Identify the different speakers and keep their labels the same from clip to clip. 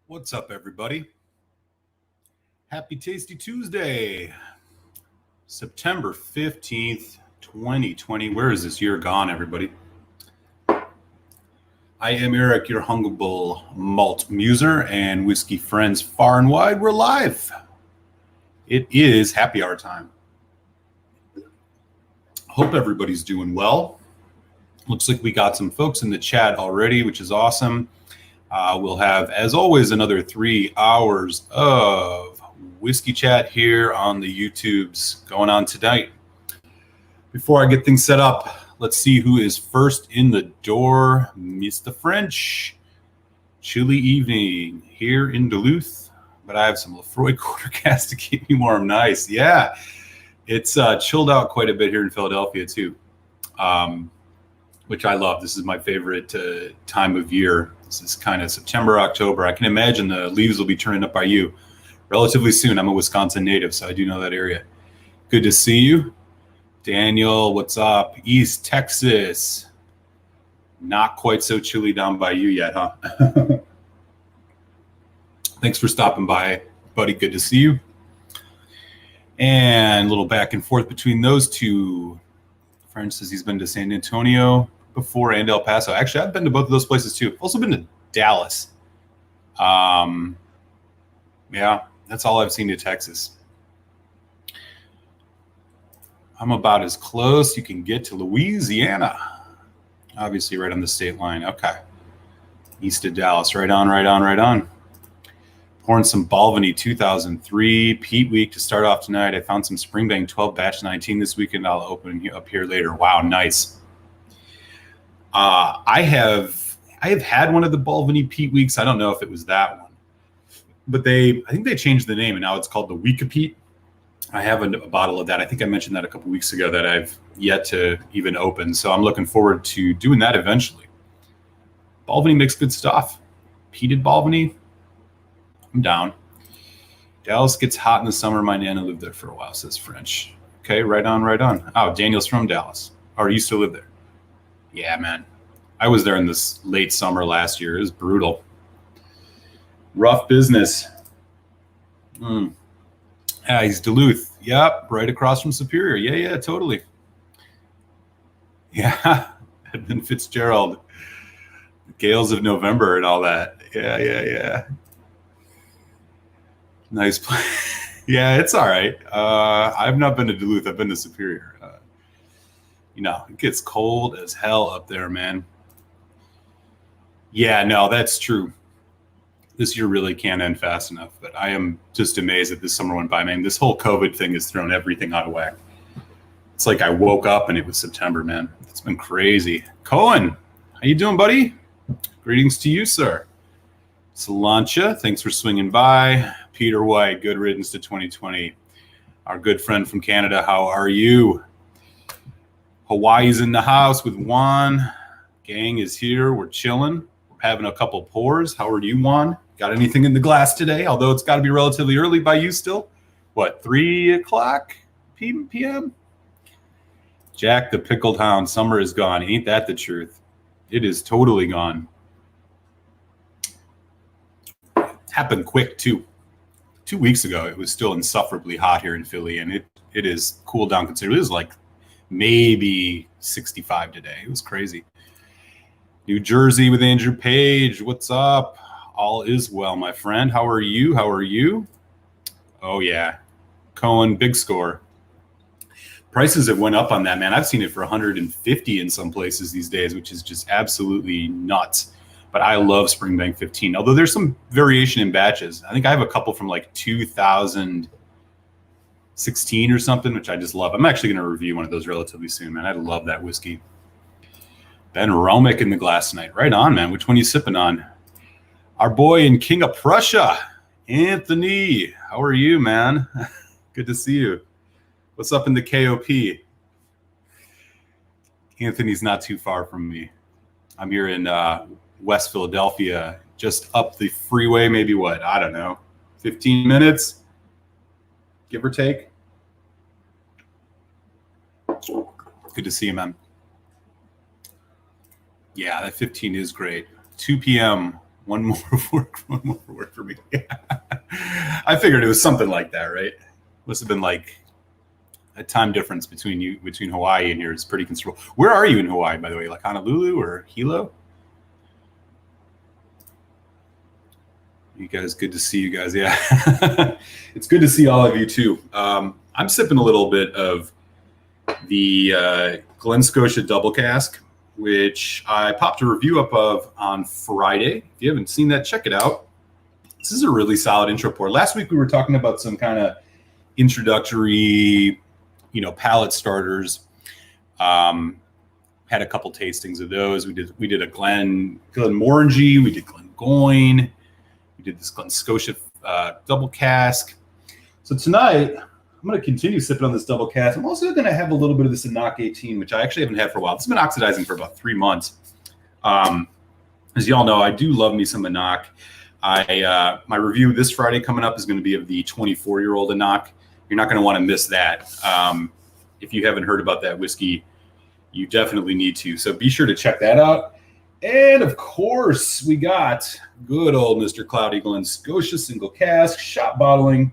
Speaker 1: What's up, everybody? Happy Tasty Tuesday, September 15th, 2020. Where is this year gone, everybody? I am Eric, your huggable malt muser and whiskey friends far and wide. We're live. It is happy hour time. Hope everybody's doing well. Looks like we got some folks in the chat already, which is awesome. We'll have, as always, another 3 hours of whiskey chat here on the YouTubes going on tonight. Before I get things set up, let's see who is first in the door. Mr. French. Chilly evening here in Duluth, but I have some Lefroy Quarter Cask to keep me warm. Nice. Yeah, it's chilled out quite a bit here in Philadelphia too, which I love. This is my favorite time of year. This is kind of September, October. I can imagine the leaves will be turning up by you relatively soon. I'm a Wisconsin native, so I do know that area. Good to see you. Daniel, what's up? East Texas. Not quite so chilly down by you yet, huh? Thanks for stopping by, buddy. Good to see you. And a little back and forth between those two. French says he's been to San Antonio before and El Paso. Actually, I've been to both of those places too. I've also been to Dallas. Yeah, that's all I've seen to Texas. I'm about as close you can get to Louisiana. Obviously right on the state line. Okay. East of Dallas. Right on, right on, right on. Pouring some Balvenie 2003 Peat Week to start off tonight. I found some Springbank 12 Batch 19 this weekend. I'll open up here later. Wow, nice. I have had one of the Balvenie Peat Weeks. I don't know if it was that one, but I think they changed the name and now it's called the Week of Peat. I have a bottle of that. I think I mentioned that a couple weeks ago that I've yet to even open. So I'm looking forward to doing that eventually. Balvenie makes good stuff. Peated Balvenie. I'm down. Dallas gets hot in the summer. My Nana lived there for a while, says French. Okay, right on, right on. Oh, Daniel's from Dallas. Or used to live there. Yeah, man. I was there in this late summer last year. It was brutal. Rough business. Yeah, he's Duluth. Yep, right across from Superior. Yeah, totally. Yeah, Edmund Fitzgerald. Gales of November and all that. Yeah. Nice place. Yeah, it's all right. I've not been to Duluth. I've been to Superior. It gets cold as hell up there, man. Yeah, no, that's true. This year really can't end fast enough, but I am just amazed that this summer went by, man. This whole COVID thing has thrown everything out of whack. It's like I woke up and it was September, man. It's been crazy. Cohen, how you doing, buddy? Greetings to you, sir. Solancha, thanks for swinging by. Peter White, good riddance to 2020. Our good friend from Canada, how are you? Hawaii's in the house with Juan. Gang is here. We're chilling. We're having a couple pours. How are you, Juan? Got anything in the glass today? Although it's got to be relatively early by you still. What, 3 o'clock p.m.? Jack the Pickled Hound, summer is gone. Ain't that the truth? It is totally gone. Happened quick, too. 2 weeks ago, it was still insufferably hot here in Philly, and it is cooled down considerably. It was like maybe 65 today. It was crazy. New Jersey with Andrew Page. What's up? All is well, my friend. How are you? Oh, yeah. Cohen, big score. Prices have went up on that, man. I've seen it for 150 in some places these days, which is just absolutely nuts. But I love Springbank 15, although there's some variation in batches. I think I have a couple from like 2016 or something, which I just love. I'm actually going to review one of those relatively soon, man. I love that whiskey. Ben Romick in the glass tonight. Right on, man. Which one are you sipping on? Our boy in King of Prussia, Anthony. How are you, man? Good to see you. What's up in the KOP? Anthony's not too far from me. I'm here in West Philadelphia, just up the freeway, maybe what? I don't know, 15 minutes, give or take. Good to see you, man. Yeah, that 15 is great. 2 p.m. One more for work for me. I figured it was something like that, right? Must have been like a time difference between Hawaii and here is pretty considerable. Where are you in Hawaii, by the way? Like Honolulu or Hilo? You guys, good to see you guys. Yeah, it's good to see all of you too. I'm sipping a little bit of the Glen Scotia Double Cask, which I popped a review up of on Friday. If you haven't seen that, check it out. This is a really solid intro pour. Last week we were talking about some kind of introductory, palate starters. Had a couple tastings of those. We did a Glenmorangie, we did Glengoyne, we did this Glen Scotia Double Cask. So tonight I'm going to continue sipping on this double cask. I'm also going to have a little bit of this Enoch 18, which I actually haven't had for a while. It's been oxidizing for about 3 months. As y'all know, I do love me some Enoch. My review this Friday coming up is going to be of the 24-year-old Enoch. You're not going to want to miss that. If you haven't heard about that whiskey, you definitely need to. So be sure to check that out. And of course, we got good old Mr. Cloudy Glen Scotia single cask shot bottling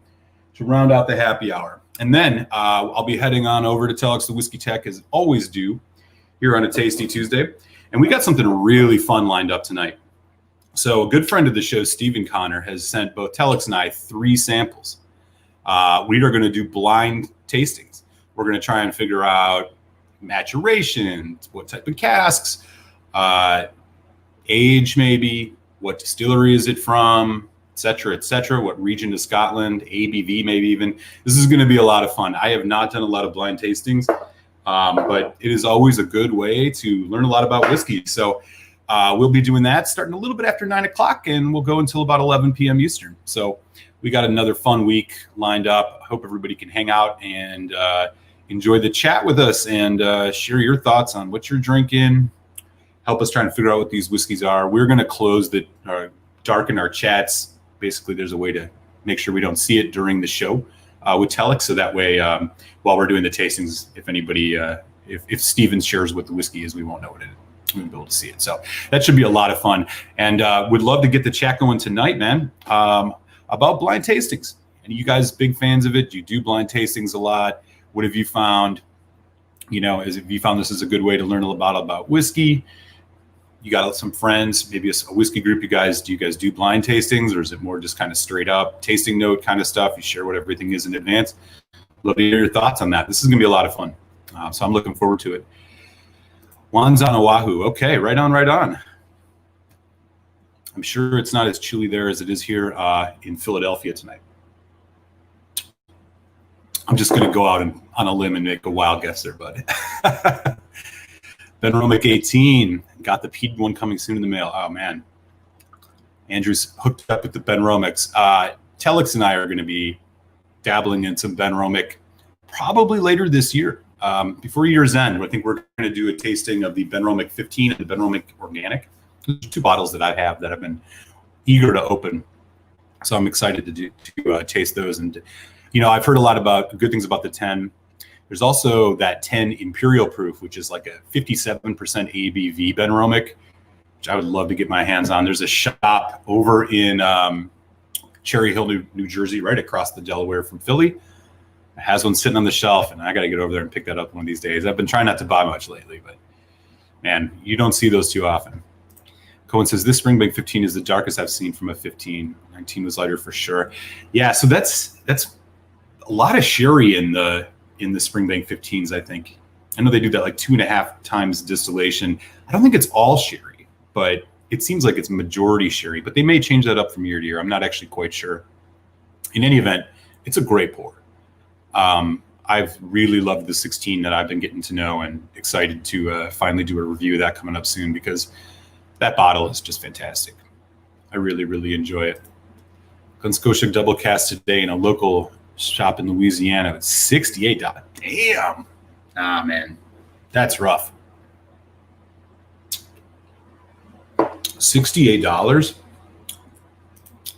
Speaker 1: to round out the happy hour. And then I'll be heading on over to Telex the Whiskey Tech as always do here on a Tasty Tuesday. And we got something really fun lined up tonight. So a good friend of the show, Stephen Connor, has sent both Telex and I 3 samples. We are going to do blind tastings. We're going to try and figure out maturation, what type of casks, age maybe, what distillery is it from, et cetera, what region of Scotland, ABV maybe even. This is going to be a lot of fun. I have not done a lot of blind tastings, but it is always a good way to learn a lot about whiskey. So we'll be doing that starting a little bit after 9 o'clock, and we'll go until about 11 p.m. Eastern. So we got another fun week lined up. I hope everybody can hang out and enjoy the chat with us and share your thoughts on what you're drinking. Help us trying to figure out what these whiskeys are. We're going to close darken our chats. Basically, there's a way to make sure we don't see it during the show with Telex. So that way, while we're doing the tastings, if anybody, if Steven shares what the whiskey is, we won't know what it is. We won't be able to see it. So that should be a lot of fun. And would love to get the chat going tonight, man, about blind tastings. And you guys big fans of it? You do blind tastings a lot. What have you found? Have you found this is a good way to learn about whiskey? You got some friends, maybe a whiskey group. Do you guys do blind tastings, or is it more just kind of straight up tasting note kind of stuff? You share what everything is in advance. Love to hear your thoughts on that. This is going to be a lot of fun. So I'm looking forward to it. Juan's on Oahu. Okay, right on. I'm sure it's not as chilly there as it is here in Philadelphia tonight. I'm just going to go out on a limb and make a wild guess there, bud. Benromic 18. Got the Pete one coming soon in the mail. Oh, man. Andrew's hooked up with the Benromics. Telex and I are going to be dabbling in some Benromic probably later this year. Before year's end, I think we're going to do a tasting of the Benromic 15 and the Benromic Organic. Those are 2 bottles that I have that I've been eager to open. So I'm excited to taste those. And, I've heard a lot about good things about the 10. There's also that 10 Imperial Proof, which is like a 57% ABV Benromic, which I would love to get my hands on. There's a shop over in Cherry Hill, New Jersey, right across the Delaware from Philly. It has one sitting on the shelf, and I got to get over there and pick that up one of these days. I've been trying not to buy much lately, but, man, you don't see those too often. Cohen says, this Springbank 15 is the darkest I've seen from a 15. 19 was lighter for sure. Yeah, so that's a lot of sherry in the Springbank 15s, I think. I know they do that like 2.5 times distillation. I don't think it's all sherry, but it seems like it's majority sherry. But they may change that up from year to year. I'm not actually quite sure. In any event, it's a great pour. I've really loved the 16 that I've been getting to know, and excited to finally do a review of that coming up soon, because that bottle is just fantastic. I really, really enjoy it. Glen Scotia Double Cast today in a local shop in Louisiana. It's $68. Damn. Ah, man. That's rough. $68?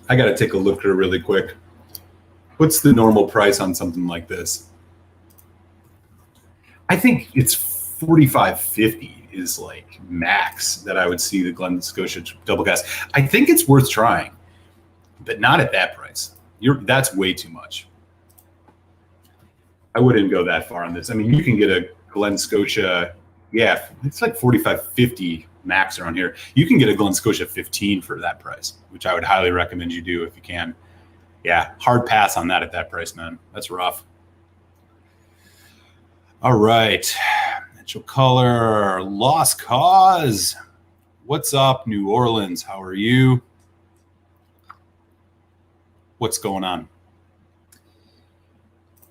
Speaker 1: I got to take a look here really quick. What's the normal price on something like this? I think it's $45.50 is like max that I would see the Glen Scotia double cask. I think it's worth trying, but not at that price. That's way too much. I wouldn't go that far on this. I mean, you can get a Glen Scotia, yeah, it's like 45, 50 max around here. You can get a Glen Scotia 15 for that price, which I would highly recommend you do if you can. Yeah, hard pass on that at that price, man. That's rough. All right. Mitchell Color, Lost Cause. What's up, New Orleans? How are you? What's going on?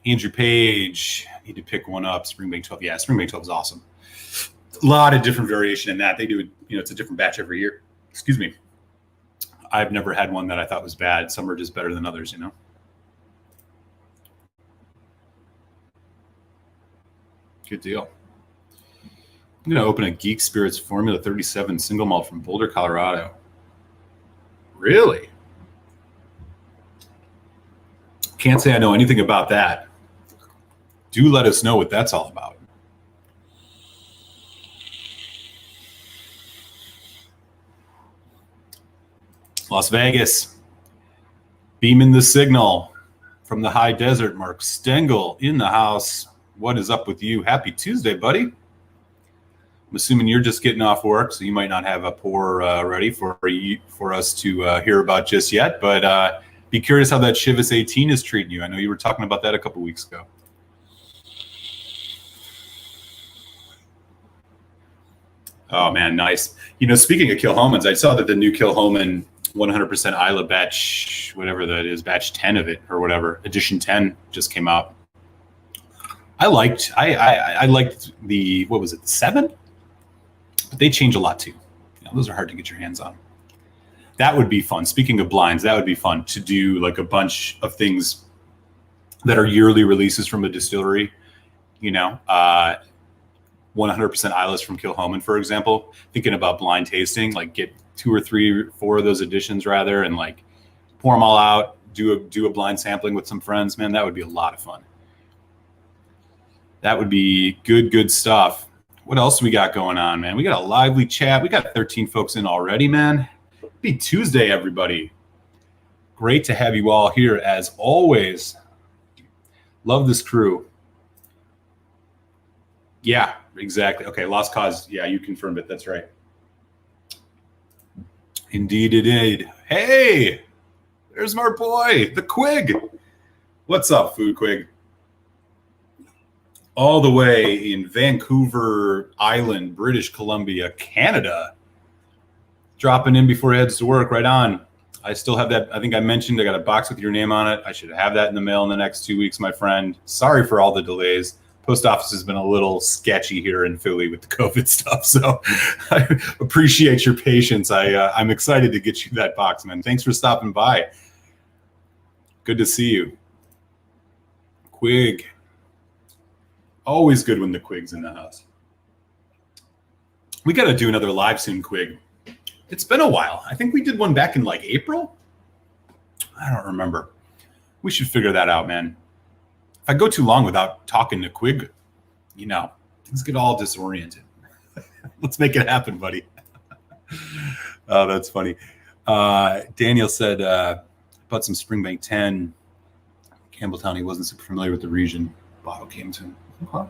Speaker 1: Andrew Page, need to pick one up. Springbank 12. Yeah, Springbank 12 is awesome. A lot of different variation in that. They do, it's a different batch every year. Excuse me. I've never had one that I thought was bad. Some are just better than others, Good deal. I'm going to open a Geek Spirits Formula 37 single malt from Boulder, Colorado. Really? Can't say I know anything about that. Do let us know what that's all about. Las Vegas. Beaming the signal from the high desert. Mark Stengel in the house. What is up with you? Happy Tuesday, buddy. I'm assuming you're just getting off work, so you might not have a pour ready for us to hear about just yet. But be curious how that Chivas 18 is treating you. I know you were talking about that a couple weeks ago. Oh, man, nice. Speaking of Kilhoman's, I saw that the new Kilhoman 100% Isla batch, whatever that is, batch 10 of it or whatever, edition 10 just came out. I liked the, what was it, 7? But they change a lot too. Those are hard to get your hands on. That would be fun. Speaking of blinds, that would be fun to do like a bunch of things that are yearly releases from a distillery, 100% Islas from Kilhoman, for example, thinking about blind tasting, like get 2 or 3 or 4 of those editions rather, and like pour them all out, do a blind sampling with some friends, man, that would be a lot of fun. That would be good stuff. What else we got going on, man? We got a lively chat. We got 13 folks in already, man. Happy Tuesday, everybody. Great to have you all here as always. Love this crew. Yeah, exactly. Okay, Lost Cause. Yeah, you confirmed it. That's right. Indeed, it did. Hey, there's my boy, the Quig. What's up, Food Quig? All the way in Vancouver Island, British Columbia, Canada. Dropping in before he heads to work, right on. I still have that. I think I mentioned I got a box with your name on it. I should have that in the mail in the next 2 weeks, my friend. Sorry for all the delays. Post office has been a little sketchy here in Philly with the COVID stuff, so I appreciate your patience. I'm excited to get you that box, man. Thanks for stopping by. Good to see you. Quig. Always good when the Quig's in the house. We got to do another live soon, Quig. It's been a while. I think we did one back in like April. I don't remember. We should figure that out, man. If I go too long without talking to Quig, things get all disoriented. Let's make it happen, buddy. Oh, that's funny. Daniel said about some Springbank 10. Campbelltown, he wasn't super familiar with the region. Bottle came to him. Okay.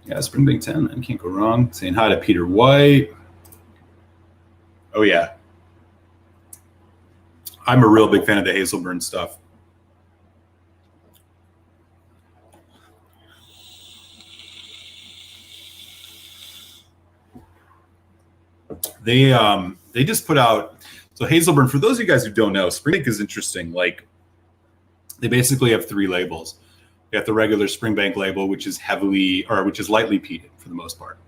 Speaker 1: Yeah, Springbank 10, man. Can't go wrong. Saying hi to Peter White. Oh, yeah. I'm a real big fan of the Hazelburn stuff. They just put out, so Hazelburn, for those of you guys who don't know, Springbank is interesting. Like, they basically have 3 labels. They have the regular Springbank label, which is lightly peated for the most part.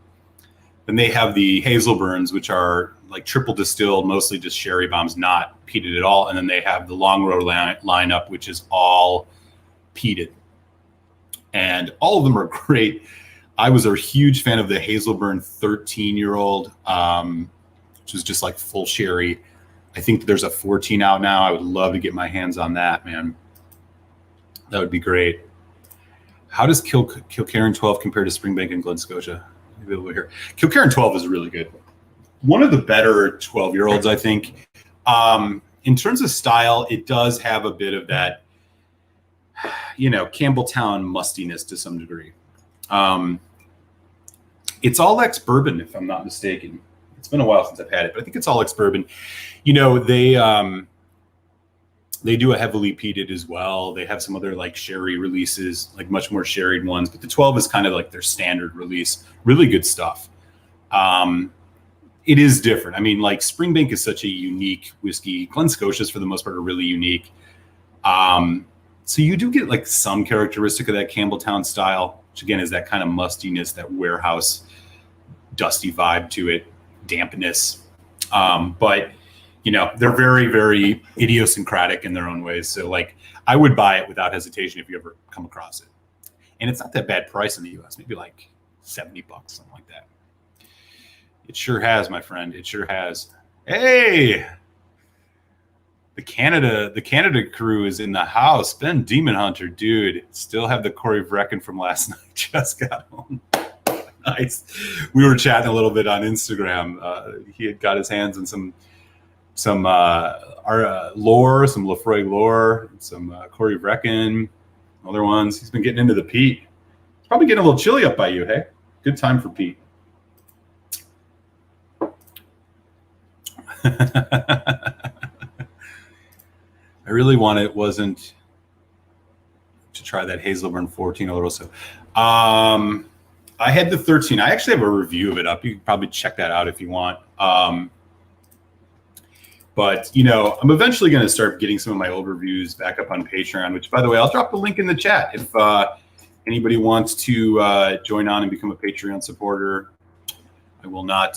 Speaker 1: Then they have the Hazelburns, which are like triple distilled, mostly just sherry bombs, not peated at all. And then they have the Long Row lineup, which is all peated. And all of them are great. I was a huge fan of the Hazelburn 13-year-old, which is just like full sherry. I think there's a 14 out now. I would love to get my hands on that, man. That would be great. How does Kilkerran 12 compare to Springbank and Glen Scotia? maybe over here. Kilkerran 12 is really good. One of the better 12-year-olds, I think. In terms of style, it does have a bit of that, Campbelltown mustiness to some degree. It's all ex-bourbon, if I'm not mistaken. It's been a while since I've had it, but I think it's all ex-bourbon. They do a heavily peated as well. They have some other like sherry releases, like much more sherried ones, but the 12 is kind of like their standard release. Really good stuff. It is different. I mean, like Springbank is such a unique whiskey. Glen Scotia's for the most part are really unique. So you do get like some characteristic of that Campbelltown style, which again is that kind of mustiness, that warehouse dusty vibe to it, dampness. But they're very, very idiosyncratic in their own ways. So like I would buy it without hesitation if you ever come across it. And it's not that bad price in the US, maybe like $70, something like that. It sure has, my friend. It sure has. Hey, the Canada crew is in the house. Ben Demon Hunter, dude, still have the Corey Vrecken from last night. Just got home. Nice. We were chatting a little bit on Instagram. He had got his hands on some lore, some Lefroy lore, some Corey Vrecken, other ones. He's been getting into the peat. It's probably getting a little chilly up by you, hey? Good time for peat. I really wasn't to try that Hazelburn 14 Oloroso. I had the 13. I actually have a review of it up. You can probably check that out if you want. But, I'm eventually going to start getting some of my old reviews back up on Patreon, which, by the way, I'll drop the link in the chat. If anybody wants to join on and become a Patreon supporter, I will not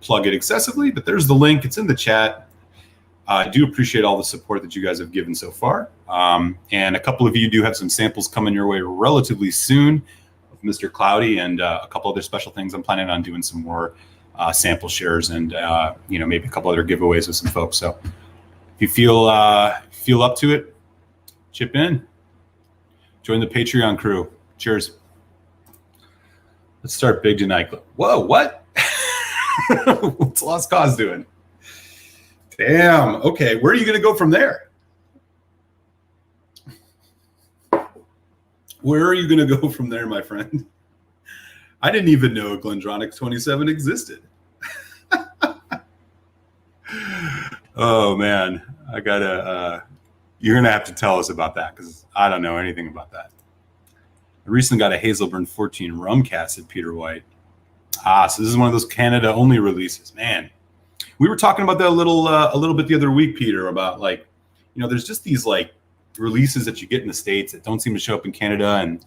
Speaker 1: plug it excessively, but there's the link. It's in the chat. I do appreciate all the support that you guys have given so far. And a couple of you do have some samples coming your way relatively soon of Mr. Cloudy and a couple other special things. I'm planning on doing some more sample shares and maybe a couple other giveaways with some folks. So if you feel up to it, chip in, join the Patreon crew. Cheers. Let's start big tonight. Whoa, what? What's Lost Cause doing? Damn. Okay, where are you going to go from there? Where are you going to go from there, my friend? I didn't even know Glendronach 27 existed. Oh man, I gotta. You're gonna have to tell us about that because I don't know anything about that. I recently got a Hazelburn 14 rum cask at Peter White. So this is one of those Canada only releases. Man, we were talking about that a little bit the other week, Peter, about like, there's just these like releases that you get in the States that don't seem to show up in Canada, and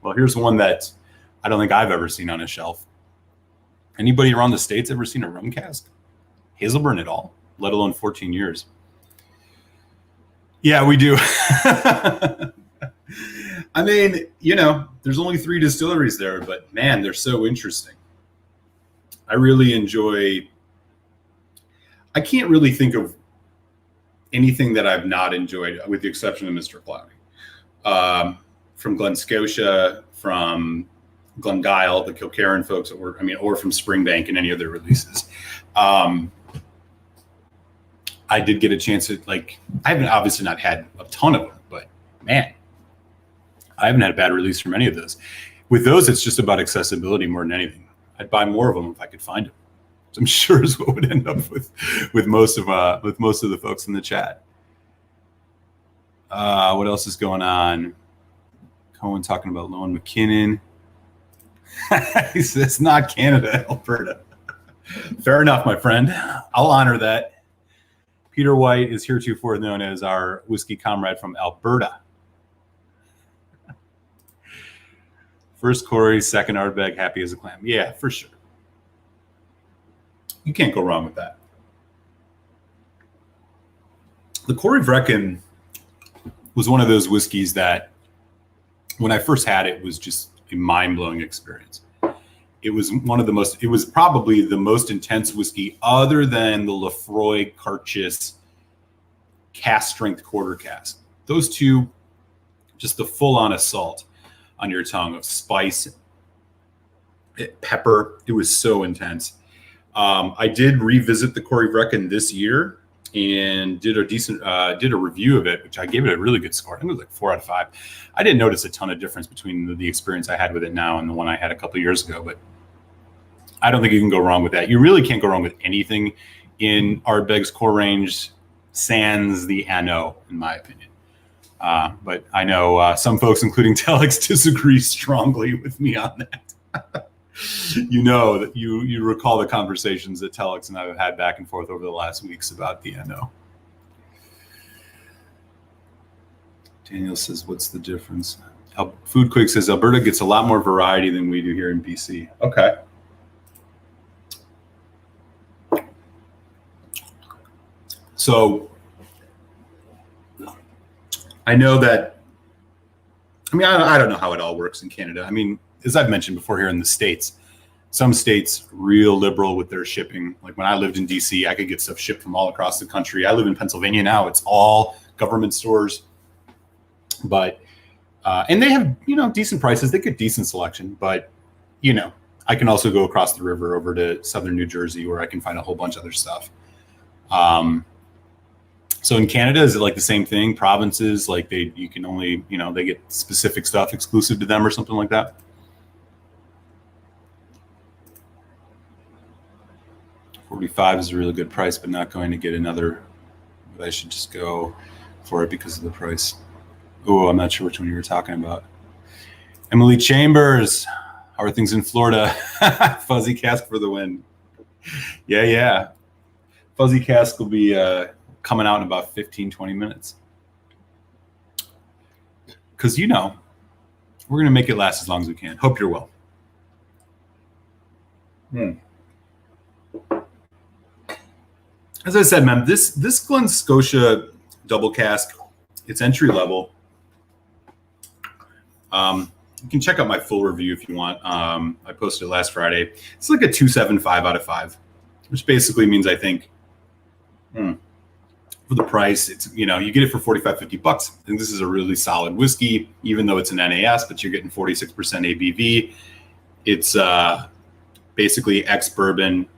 Speaker 1: well, here's one that I don't think I've ever seen on a shelf. Anybody around the States ever seen a rum cask? Hazelburn at all, let alone 14 years. Yeah, we do. I mean, there's only 3 distilleries there, but man, they're so interesting. I really enjoy, I can't really think of anything that I've not enjoyed with the exception of Mr. Cloudy. From Glen Scotia, from Glengyle, the Kilkerran folks, or from Springbank and any of their releases. I did get a chance to I haven't obviously not had a ton of them, but man, I haven't had a bad release from any of those. With those, it's just about accessibility more than anything. I'd buy more of them if I could find them. Which I'm sure is what would end up with most of the folks in the chat. What else is going on? Cohen talking about Lowen McKinnon. He says, it's not Canada, Alberta. Fair enough, my friend. I'll honor that. Peter White is heretofore known as our whiskey comrade from Alberta. First Corey, second Ardbeg, happy as a clam. Yeah, for sure. You can't go wrong with that. The Corey Vrecken was one of those whiskeys that when I first had it was just a mind-blowing experience. It was probably the most intense whiskey other than the Lefroy Cartier cask strength quarter cask. Those two, just the full-on assault on your tongue of spice pepper. It was so intense. I did revisit the Corey Vrecken this year and did a review of it, which I gave it a really good score. I think it was like 4 out of 5. I didn't notice a ton of difference between the experience I had with it now and the one I had a couple of years ago, but I don't think you can go wrong with that. You really can't go wrong with anything in Ardbeg's core range, sans the Anno, in my opinion. But I know some folks, including Telex, disagree strongly with me on that. You know that you recall the conversations that Telex and I have had back and forth over the last weeks about the Anno. Daniel says, what's the difference? Food Quick says, Alberta gets a lot more variety than we do here in BC. Okay. So I know that, I don't know how it all works in Canada. I mean, as I've mentioned before here in the States, some states real liberal with their shipping. Like when I lived in DC, I could get stuff shipped from all across the country. I live in Pennsylvania now. It's all government stores. But, and they have, decent prices. They get decent selection. But, I can also go across the river over to southern New Jersey where I can find a whole bunch of other stuff. So in Canada, is it like the same thing? Provinces, like you can only, they get specific stuff exclusive to them or something like that? $45 is a really good price, but not going to get another. But I should just go for it because of the price. Oh, I'm not sure which one you were talking about. Emily Chambers, how are things in Florida? Fuzzy Cask for the win. Yeah. Fuzzy Cask will be coming out in about 15, 20 minutes. Because, we're going to make it last as long as we can. Hope you're well. As I said, man, this Glen Scotia double cask, it's entry level. You can check out my full review if you want. I posted it last Friday. It's like a 2.75 out of 5, which basically means I think for the price, it's you get it for $45-50. I think this is a really solid whiskey, even though it's an NAS, but you're getting 46% ABV. It's basically ex-bourbon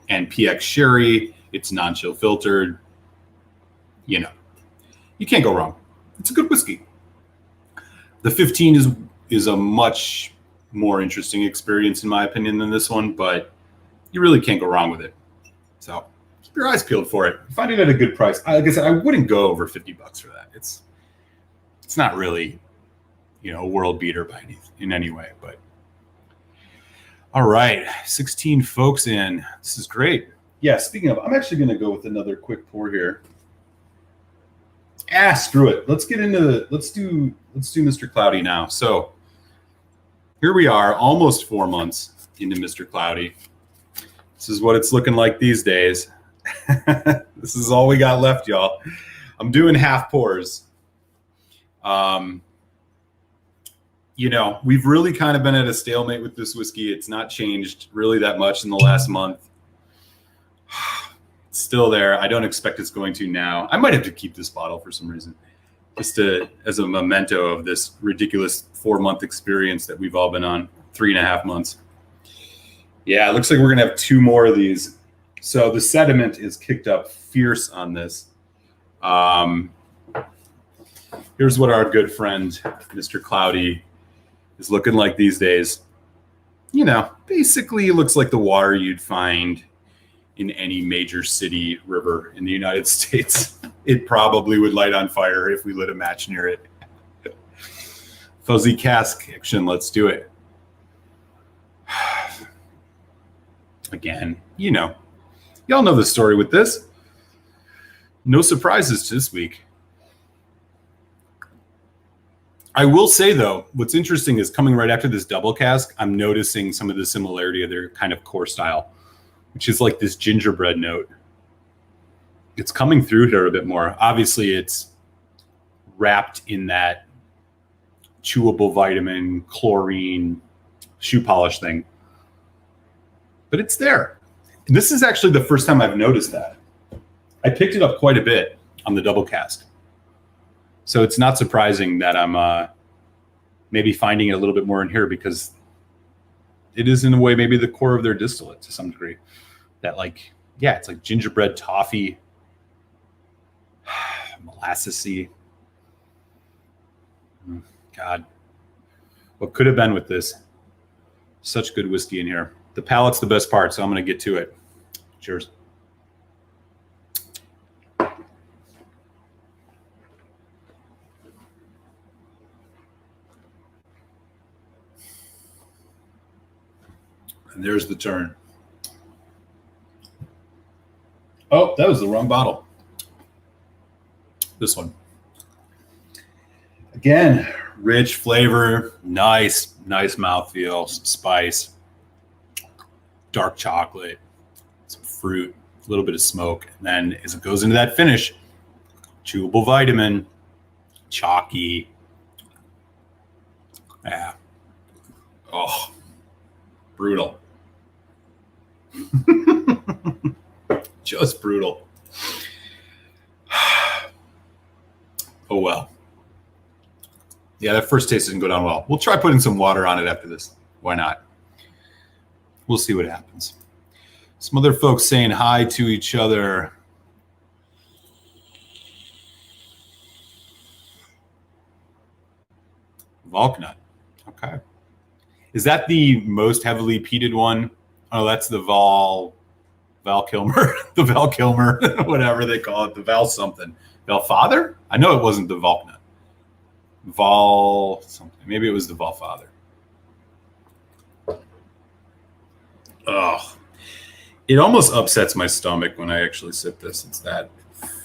Speaker 1: and PX sherry. It's non-chill filtered. You can't go wrong. It's a good whiskey. The 15 is a much more interesting experience in my opinion than this one, but you really can't go wrong with it. So keep your eyes peeled for it. Find it at a good price. Like I said, I wouldn't go over $50 for that. It's not really, a world beater in any way, but all right, 16 folks in. This is great. Yeah, speaking of, I'm actually going to go with another quick pour here. Screw it. Let's get into let's do Mr. Cloudy now. So here we are, almost 4 months into Mr. Cloudy. This is what it's looking like these days. This is all we got left, y'all. I'm doing half pours. We've really kind of been at a stalemate with this whiskey. It's not changed really that much in the last month. It's still there. I don't expect it's going to now. I might have to keep this bottle for some reason, just as a memento of this ridiculous 4-month experience that we've all been on, 3.5 months. Yeah, it looks like we're going to have 2 more of these. So the sediment is kicked up fierce on this. Here's what our good friend, Mr. Cloudy, is looking like these days. Basically it looks like the water you'd find in any major city river in the United States. It probably would light on fire if we lit a match near it. Fuzzy cask action, let's do it. Again, y'all know the story with this. No surprises this week. I will say, though, what's interesting is coming right after this double cask, I'm noticing some of the similarity of their kind of core style, which is like this gingerbread note. It's coming through here a bit more. Obviously, it's wrapped in that chewable vitamin, chlorine, shoe polish thing. But it's there. And this is actually the first time I've noticed that. I picked it up quite a bit on the double cask. So it's not surprising that I'm maybe finding it a little bit more in here because it is in a way maybe the core of their distillate to some degree. That like, yeah, it's like gingerbread toffee, molassesy. God, what could have been with this? Such good whiskey in here. The palate's the best part, so I'm going to get to it. Cheers. And there's the turn. Oh, that was the wrong bottle. This one. Again, rich flavor, nice mouthfeel, some spice, dark chocolate, some fruit, a little bit of smoke. And then as it goes into that finish, chewable vitamin, chalky. Yeah. Oh, brutal. Just brutal. Oh, well. Yeah, that first taste didn't go down well. We'll try putting some water on it after this. Why not? We'll see what happens. Some other folks saying hi to each other. Valknut. Okay. Is that the most heavily peated one? Oh, that's the Val Kilmer. The Val Kilmer, whatever they call it. The Val something. Val Father? I know it wasn't the Valknut. Val something. Maybe it was the Val Father. Oh, it almost upsets my stomach when I actually sip this. It's that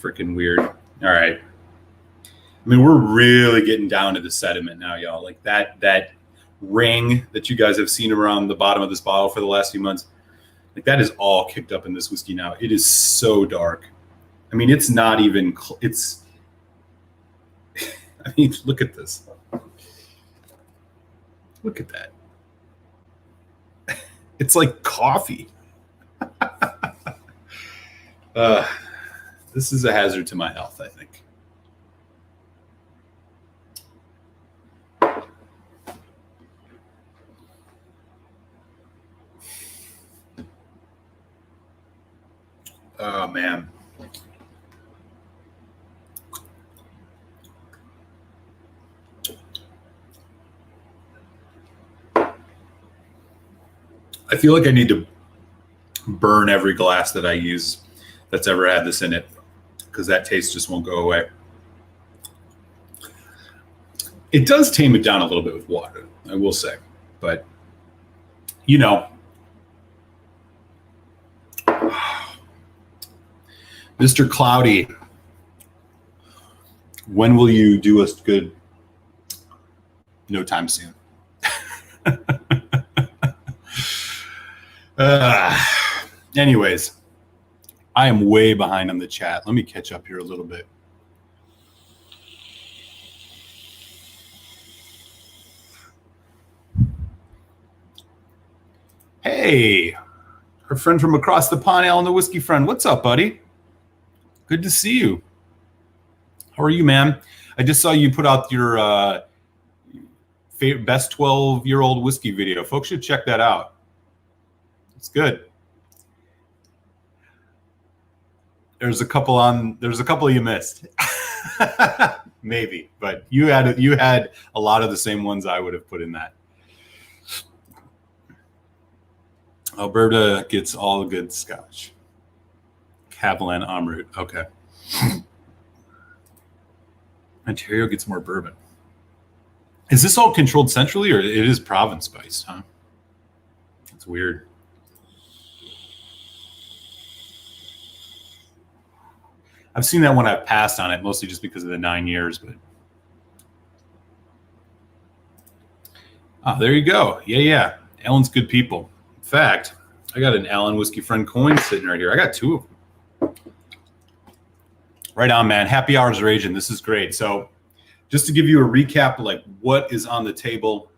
Speaker 1: freaking weird. All right. I mean, we're really getting down to the sediment now, y'all. Like that ring that you guys have seen around the bottom of this bottle for the last few months. Like that is all kicked up in this whiskey now. It is so dark. I mean, it's not even, it's, I mean, look at this. Look at that. It's like coffee. This is a hazard to my health, I think. Oh, man. I feel like I need to burn every glass that I use that's ever had this in it because that taste just won't go away. It does tame it down a little bit with water, I will say. But, you know, Mr. Cloudy, when will you do us good? No time soon. Anyways, I am way behind on the chat. Let me catch up here a little bit. Hey, our friend from across the pond, Alan the Whiskey Friend. What's up, buddy? Good to see you. How are you, man? I just saw you put out your best 12-year-old whiskey video. Folks should check that out. It's good. There's a couple you missed. Maybe, but you had a lot of the same ones I would have put in that. Alberta gets all the good scotch. Haviland Amrut. Okay. Ontario gets more bourbon. Is this all controlled centrally, or it is province based, huh? That's weird. I've seen that when I've passed on it, mostly just because of the 9 years, but there you go. Yeah. Alan's good people. In fact, I got an Alan Whiskey Friend coin sitting right here. I got two of them. Right on, man. Happy hours are aging. This is great. So just to give you a recap of like what is on the table,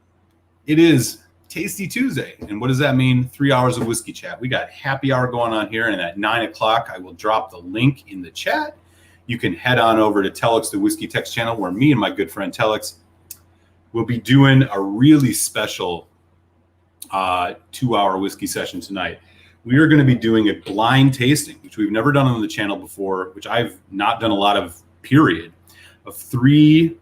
Speaker 1: it is Tasty Tuesday. And what does that mean? 3 hours of whiskey chat. We got happy hour going on here. And at 9 o'clock, I will drop the link in the chat. You can head on over to Telex, the Whiskey Text channel, where me and my good friend Telex will be doing a really special 2-hour whiskey session tonight. We are going to be doing a blind tasting, which we've never done on the channel before, which I've not done a lot of, period, of 3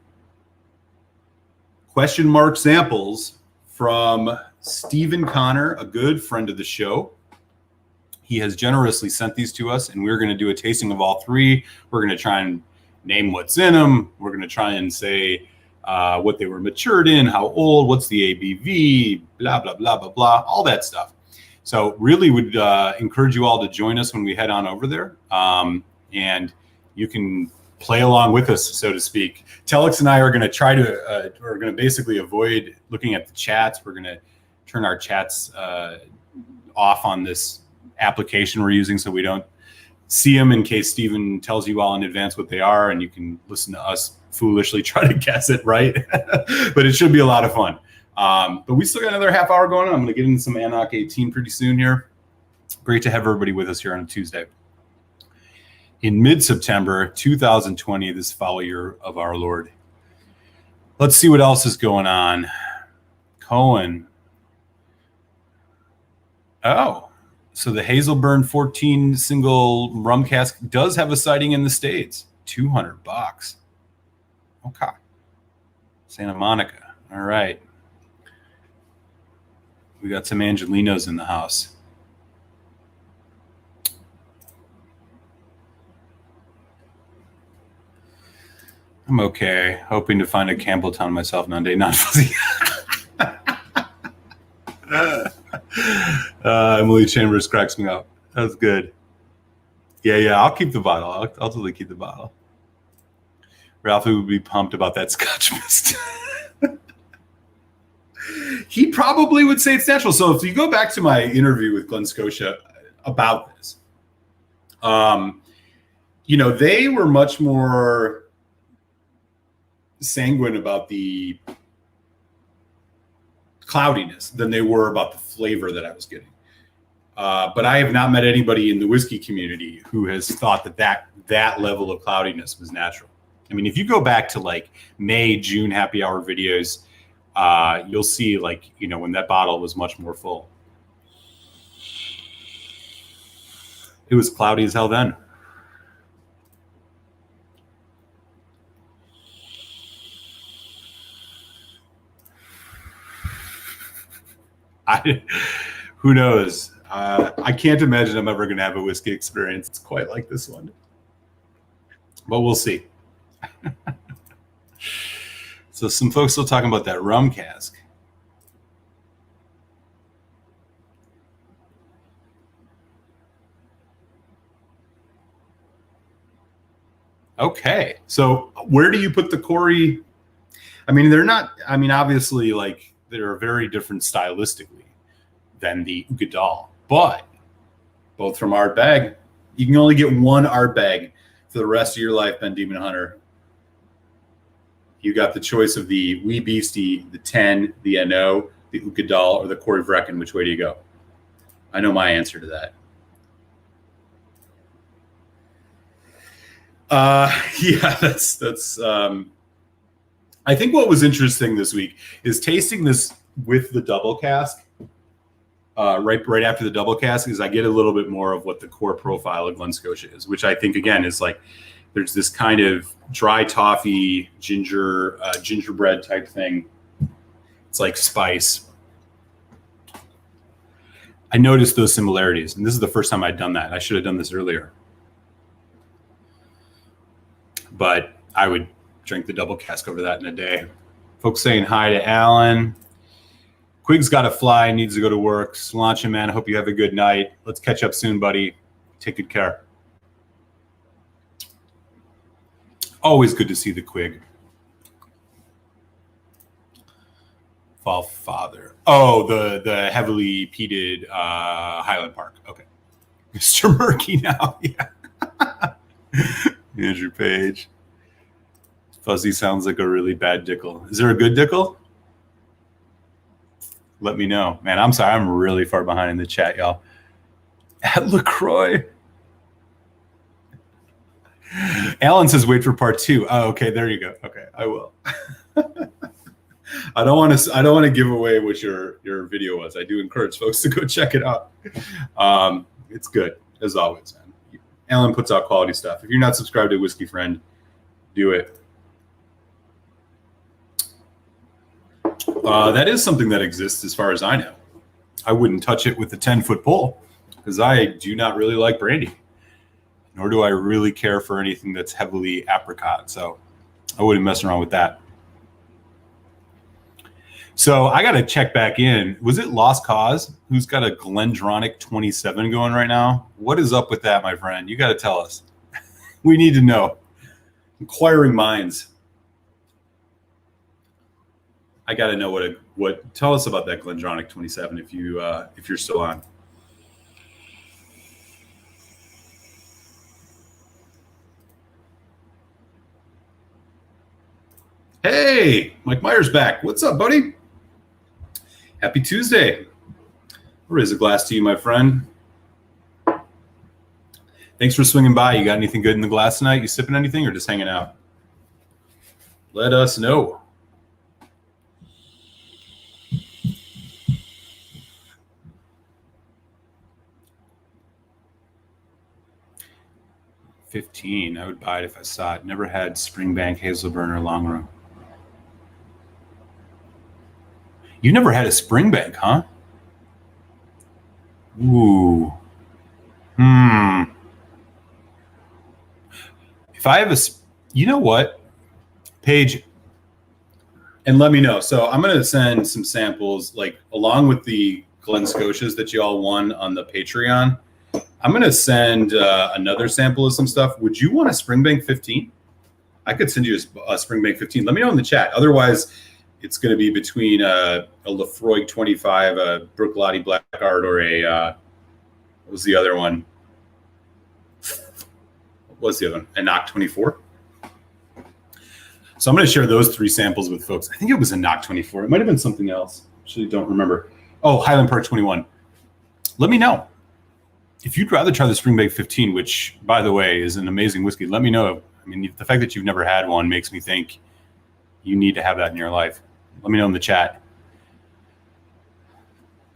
Speaker 1: question mark samples from Stephen Connor, a good friend of the show. He has generously sent these to us, and we're going to do a tasting of all 3. We're going to try and name what's in them. We're going to try and say what they were matured in, how old, what's the ABV, blah, blah, blah, blah, blah, all that stuff. So really would encourage you all to join us when we head on over there. And you can play along with us, so to speak. Telex and I are going to try to, we're going to basically avoid looking at the chats. We're going to turn our chats off on this application we're using so we don't see them, in case Steven tells you all in advance what they are, and you can listen to us foolishly try to guess it right. But it should be a lot of fun. But we still got another half hour going on. I'm going to get into some Anok 18 pretty soon here. Great to have everybody with us here on a Tuesday. In mid-September 2020, this foul year of our Lord. Let's see what else is going on. Cohen. Oh, so the Hazelburn 14 single rum cask does have a sighting in the States. $200. Okay. Santa Monica. All right. We got some Angelinos in the house. I'm okay. Hoping to find a Campbelltown myself one day. Not fuzzy. Emily Chambers cracks me up. That's good. Yeah. I'll keep the bottle. I'll totally keep the bottle. Ralphie would be pumped about that Scotch mist. He probably would say it's natural. So if you go back to my interview with Glen Scotia about this, they were much more sanguine about the cloudiness than they were about the flavor that I was getting. But I have not met anybody in the whiskey community who has thought that level of cloudiness was natural. I mean, if you go back to like May, June happy hour videos, you'll see when that bottle was much more full. It was cloudy as hell then. Who knows? I can't imagine I'm ever going to have a whiskey experience. It's quite like this one, but we'll see. So some folks still talking about that rum cask. Okay. So where do you put the Corey? I mean, they're not, obviously they're very different stylistically than the Ugadal, but both from Ardbeg. You can only get one Ardbeg for the rest of your life, Ben Demon Hunter. You got the choice of the Wee Beastie, the 10, the NO, the Ugadal, or the Corey Vrecken. Which way do you go? I know my answer to that. That's I think what was interesting this week is tasting this with the double cask. Right after the double cask, is I get a little bit more of what the core profile of Glen Scotia is, which I think again is there's this kind of dry toffee gingerbread type thing. It's like spice. I noticed those similarities, and this is the first time I'd done that. I should have done this earlier, but I would drink the double cask over that in a day. Folks saying hi to Alan. Quig's got to fly, needs to go to work. Sláinte, man, I hope you have a good night. Let's catch up soon, buddy. Take good care. Always good to see the Quig. Fall Father. Oh, the heavily peated Highland Park. Okay. Mr. Murky now. Yeah. Andrew Page. Fuzzy sounds like a really bad Dickel. Is there a good Dickel? Let me know. Man, I'm sorry. I'm really far behind in the chat, y'all. At LaCroix. Alan says wait for part 2. Oh, okay. There you go. Okay, I will. I don't want to give away what your video was. I do encourage folks to go check it out. It's good as always, man. Alan puts out quality stuff. If you're not subscribed to Whiskey Friend, do it. That is something that exists as far as I know. I wouldn't touch it with a 10-foot pole because I do not really like brandy, nor do I really care for anything that's heavily apricot. So I wouldn't mess around with that. So I got to check back in. Was it Lost Cause who's got a Glendronach 27 going right now? What is up with that, my friend? You got to tell us. We need to know. Inquiring minds. I got to know what. Tell us about that Glendronach 27 if you're still on. Hey, Mike Myers back. What's up, buddy? Happy Tuesday. I'll raise a glass to you, my friend. Thanks for swinging by. You got anything good in the glass tonight? You sipping anything or just hanging out? Let us know. $15. I would buy it if I saw it. Never had Springbank, Hazelburn, or Long Room. You never had a Springbank, huh? Ooh. If I have you know what, Paige, and let me know. So I'm going to send some samples, like along with the Glen Scotias that you all won on the Patreon. I'm going to send another sample of some stuff. Would you want a Springbank 15? I could send you a Springbank 15. Let me know in the chat. Otherwise, it's going to be between a Lefroy 25, a Bruichladdich Black Art, or what was the other one? What was the other one? A Knock 24. So I'm going to share those three samples with folks. I think it was a Knock 24. It might have been something else. Actually, don't remember. Oh, Highland Park 21. Let me know. If you'd rather try the Springbank 15, which, by the way, is an amazing whiskey, let me know. I mean, the fact that you've never had one makes me think you need to have that in your life. Let me know in the chat.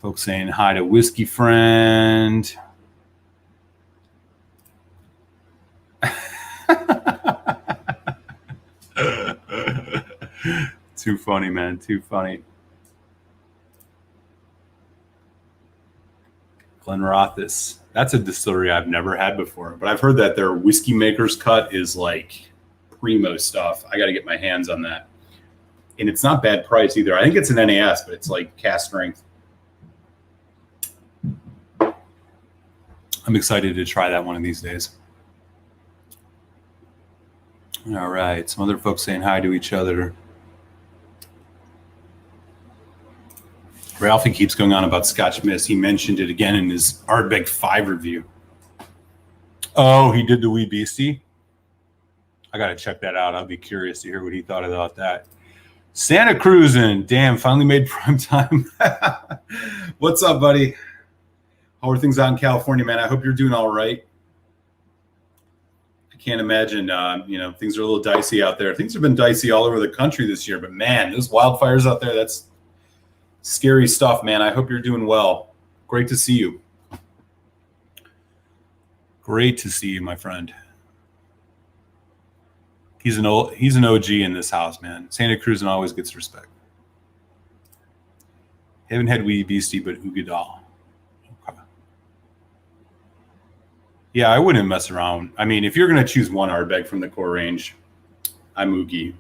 Speaker 1: Folks saying hi to Whiskey Friend. Too funny, man. Too funny. Glenrothes. That's a distillery I've never had before, but I've heard that their whiskey maker's cut is like primo stuff. I got to get my hands on that. And it's not bad price either. I think it's an NAS, but it's like cast strength. I'm excited to try that one of these days. All right. Some other folks saying hi to each other. Ralphie keeps going on about Scotch Mist. He mentioned it again in his Ardbeg 5 review. Oh, he did the Wee Beastie? I got to check that out. I'll be curious to hear what he thought about that. Santa Cruzin. Damn, finally made prime time. What's up, buddy? How are things out in California, man? I hope you're doing all right. I can't imagine, things are a little dicey out there. Things have been dicey all over the country this year, but man, those wildfires out there, that's scary stuff, man. I hope you're doing well. Great to see you. Great to see you, my friend. He's an OG in this house, man. Santa Cruzin always gets respect. Haven't had Wee Beastie, but Ugadal. Okay. Yeah, I wouldn't mess around. I mean, if you're going to choose one Ardbeg from the core range, I'm Oogie.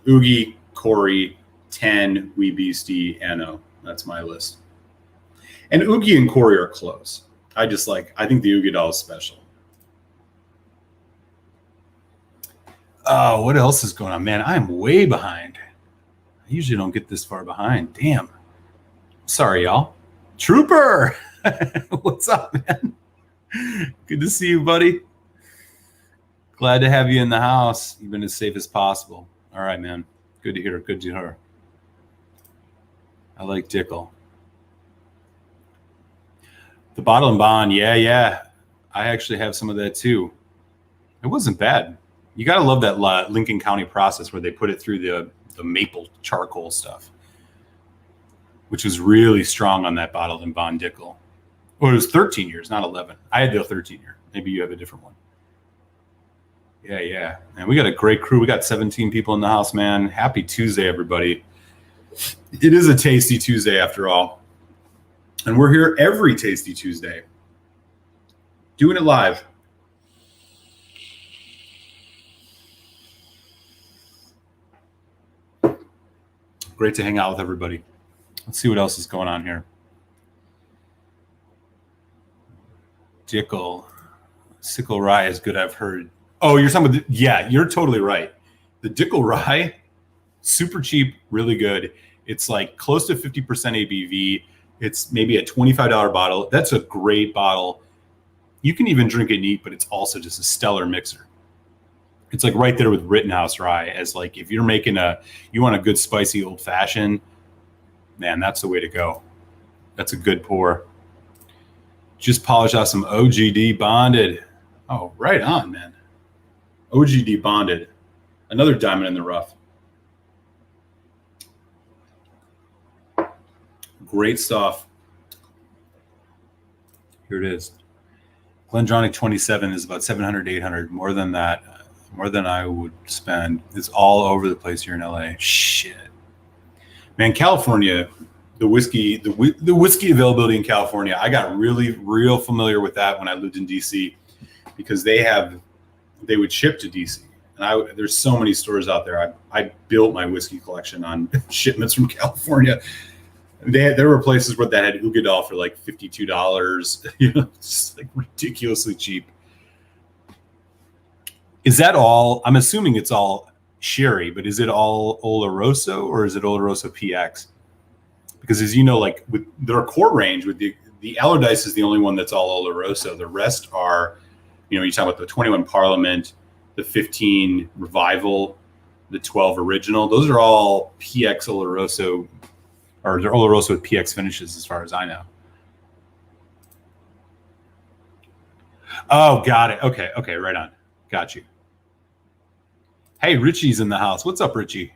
Speaker 1: Oogie, Corey, 10, Wee Beastie, Anno. That's my list. And Oogie and Corey are close. I think the Ugadal is special. Oh, what else is going on? Man, I'm way behind. I usually don't get this far behind. Damn. Sorry, y'all. Trooper! What's up, man? Good to see you, buddy. Glad to have you in the house. You've been as safe as possible. All right, man. Good to hear. Good to hear. I like Dickel. The Bottle and Bond. Yeah. I actually have some of that, too. It wasn't bad. You got to love that Lincoln County process where they put it through the maple charcoal stuff. which was really strong on that bottled in bond Dickel. Well, it was 13 years, not 11. I had the 13 year. Maybe you have a different one. Yeah. And we got a great crew. We got 17 people in the house, man. Happy Tuesday, everybody. It is a tasty Tuesday after all. And we're here every Tasty Tuesday. Doing it live. Great to hang out with everybody. Let's see what else is going on here. Dickel. Sickle rye is good, I've heard. Oh, you're talking about yeah, you're totally right. The Dickel rye, super cheap, really good. It's like close to 50% ABV. It's maybe a $25 bottle. That's a great bottle. You can even drink it neat, but it's also just a stellar mixer. It's like right there with Rittenhouse rye as like if you're making you want a good spicy old fashioned, man, that's the way to go. That's a good pour. Just polished off some OGD bonded. Oh, right on, man. OGD bonded. Another diamond in the rough. Great stuff. Here it is. Glendronach 27 is about 700, 800. More than that. More than I would spend. It's all over the place here in LA. Shit. Man, California, the whiskey availability in California, I got real familiar with that when I lived in DC because they would ship to DC. And there's so many stores out there. I built my whiskey collection on shipments from California. There were places where that had Ugadal for like $52, just like ridiculously cheap. Is that all? I'm assuming it's all sherry, but is it all Oloroso or is it Oloroso PX? Because as you know, like with their core range, with the Allardyce is the only one that's all Oloroso. The rest are, you talk about the 21 Parliament, the 15 Revival, the 12 Original. Those are all PX Oloroso, or they're Oloroso with PX finishes as far as I know. Oh, got it. Okay, right on. Got you. Hey, Richie's in the house. What's up, Richie?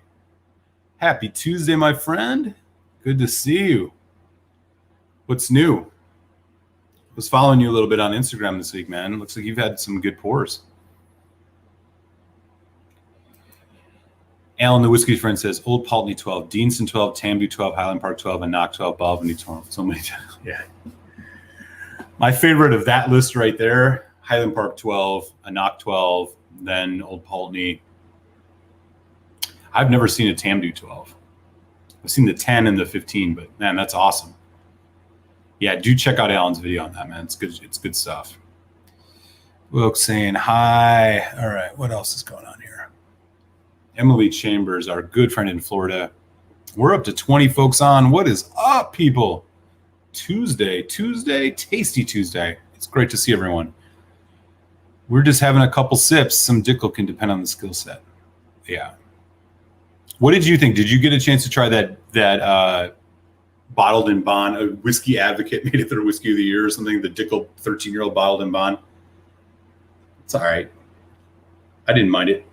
Speaker 1: Happy Tuesday, my friend. Good to see you. What's new? I was following you a little bit on Instagram this week, man. Looks like you've had some good pours. Alan, the whiskey friend, says Old Paltney 12, Deanston 12, Tambu 12, Highland Park 12, and Knock 12, Balvenie 12. So many. Yeah. My favorite of that list right there, Highland Park 12, a Knock 12, then Old Paltney. I've never seen a Tamdu 12. I've seen the 10 and the 15, but man, that's awesome. Yeah, do check out Alan's video on that, man. It's good. It's good stuff. Wilkes saying hi. All right, what else is going on here? Emily Chambers, our good friend in Florida. We're up to 20 folks on. What is up, people? Tuesday, Tasty Tuesday. It's great to see everyone. We're just having a couple sips. Some Dickel can depend on the skill set. Yeah. What did you think? Did you get a chance to try that bottled in bond? A Whiskey Advocate made it their whiskey of the year or something. The Dickel 13-year-old bottled in bond. It's all right. I didn't mind it.